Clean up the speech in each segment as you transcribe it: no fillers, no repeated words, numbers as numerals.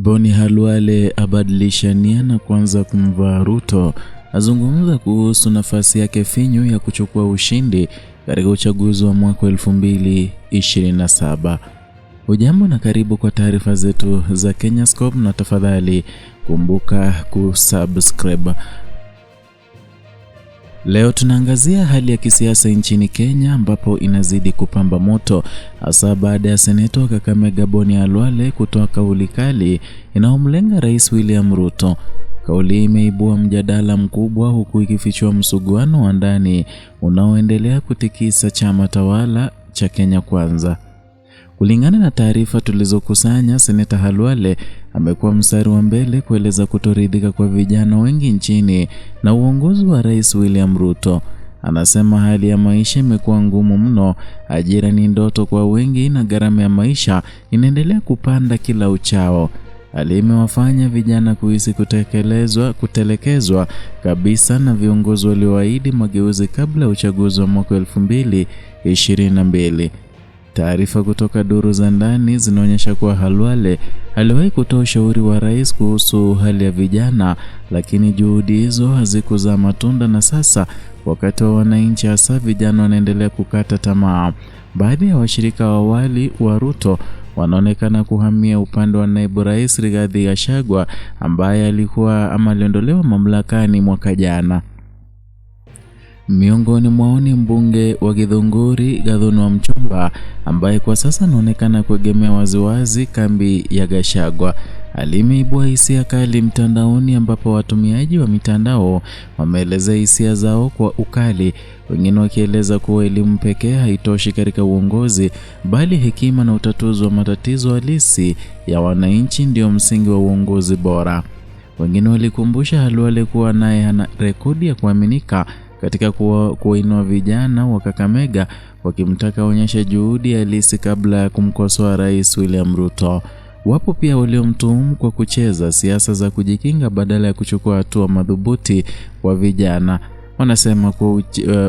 Boni Khalwale abadilisha nia na kuanza kumvaa Ruto. Azungumza kuhusu nafasi yake finyu ya kuchukua ushindi katika uchaguzi wa mwaka 2027. Ujambo na karibu kwa taarifa zetu za Kenyascope, na tafadhali kumbuka kusubscribe. Leo tunaangazia hali ya kisiasa nchini Kenya ambapo inazidi kupamba moto, hasa baada ya seneta wa Kakamega Boni Khalwale kutoa kauli kali inayomlenga Rais William Ruto. Kauli imeibua mjadala mkubwa huku ikifichua msuguano wa ndani unaoendelea kutikisa chama tawala cha Kenya Kwanza. Kulingana na taarifa tulizokusanya, seneta Khalwale amekuwa mstari wa mbele kueleza kutoridhika kwa vijana wengi nchini na uongozi wa Rais William Ruto. Anasema hali ya maisha imekuwa ngumu mno, ajira ni ndoto kwa wengi na gharama ya maisha inaendelea kupanda kila uchao. Hali imewafanya vijana kuhisi kutelekezwa kabisa na viongozi walioahidi mageuzi kabla ya uchaguzi wa mwaka 2022. Taarifa kutoka duru za ndani zinaonyesha kuwa Khalwale aliwahi kutoa ushauri wa rais kuhusu hali ya vijana, lakini juhudi hizo hazikuzaa matunda, na sasa wakati wa wananchi hasa vijana wanaendelea kukata tamaa. Baadhi ya washirika wa awali wa Ruto wanaonekana kuhamia upande wa naibu rais Rigathi Gachagua ambaye aliondolewa mamlakani mwaka jana. Miongoni mwao ni mbunge wa Githunguri Gathoni Wamchomba ambaye kwa sasa anaonekana kuegemea waziwazi kambi ya Gachagua. Alimeibua hisia kali mtandaoni ambapo watumiaji wa mitandao wameeleza hisia zao kwa ukali, wengine wakieleza kuwa elimu pekee haitoshi katika uongozi, bali hekima na utatuzi wa matatizo halisi ya wananchi ndio msingi wa uongozi bora. Wengine walikumbusha Khalwale kuwa naye ana rekodi ya kuaminika katika kuinua vijana wa Kakamega, wakimtaka onyesha juhudi halisi kabla ya kumkosoa Rais William Ruto. Wapo pia waliomtuhumu kwa kucheza siasa za kujikinga badala ya kuchukua hatua madhubuti kwa vijana. Wanasema kwa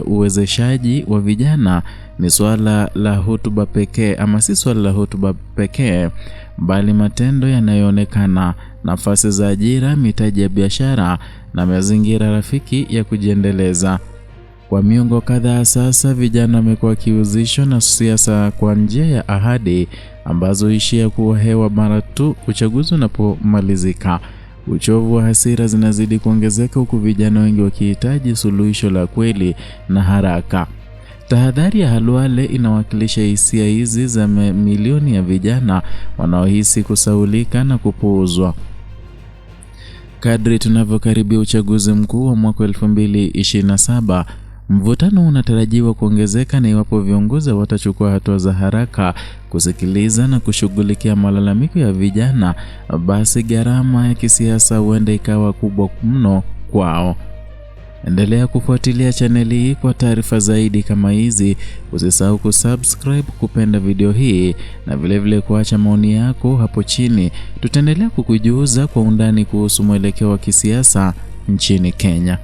uwezeshaji wa vijana ni swala la hotuba pekee, ama si swala la hotuba pekee, bali matendo yanayoonekana, nafasi za ajira, mitaji ya biashara na mazingira rafiki ya kujiendeleza. Kwa miongo kadhaa sasa, vijana wamekuwa wakihusishwa na siasa kwa njia ya ahadi ambazo ishia kuwa hewa mara tu uchaguzi unapomalizika. Uchovu wa hasira zinazidi kuongezeka huku vijana wengi wakihitaji suluhisho la kweli na haraka. Tahadhari ya Khalwale inawakilisha hisia hizi za milioni ya vijana wanaohisi kusaulika na kupuuzwa. Kadri tunavyokaribia uchaguzi mkuu wa mwaka 2027, mvutano unatarajiwa kuongezeka, na iwapo viongozi watachukua hatua za haraka kusikiliza na kushughulikia malalamiko ya vijana, basi gharama ya kisiasa huenda ikawa kubwa mno kwao. Endelea kufuatilia chaneli hii kwa taarifa zaidi kama hizi. Usisahau kusubscribe, kupenda video hii na vilevile kuacha maoni yako hapo chini. Tutaendelea kukujuza kwa undani kuhusu mwelekeo wa kisiasa nchini Kenya.